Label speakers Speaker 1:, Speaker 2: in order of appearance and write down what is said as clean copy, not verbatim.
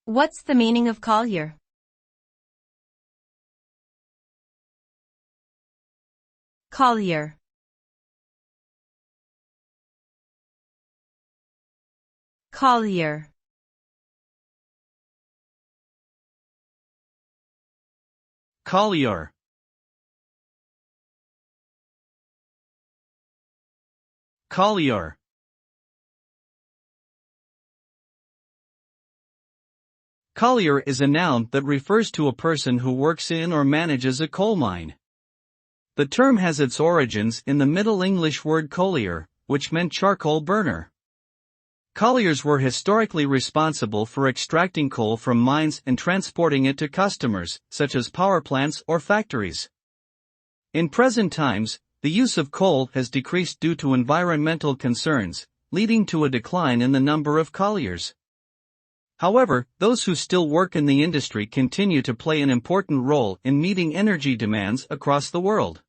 Speaker 1: What's the meaning of collier? Collier. Collier.
Speaker 2: Collier. Collier. Collier is a noun that refers to a person who works in or manages a coal mine. The term has its origins in the Middle English word collier, which meant charcoal burner. Colliers were historically responsible for extracting coal from mines and transporting it to customers, such as power plants or factories. In present times, the use of coal has decreased due to environmental concerns, leading to a decline in the number of colliers. However, those who still work in the industry continue to play an important role in meeting energy demands across the world.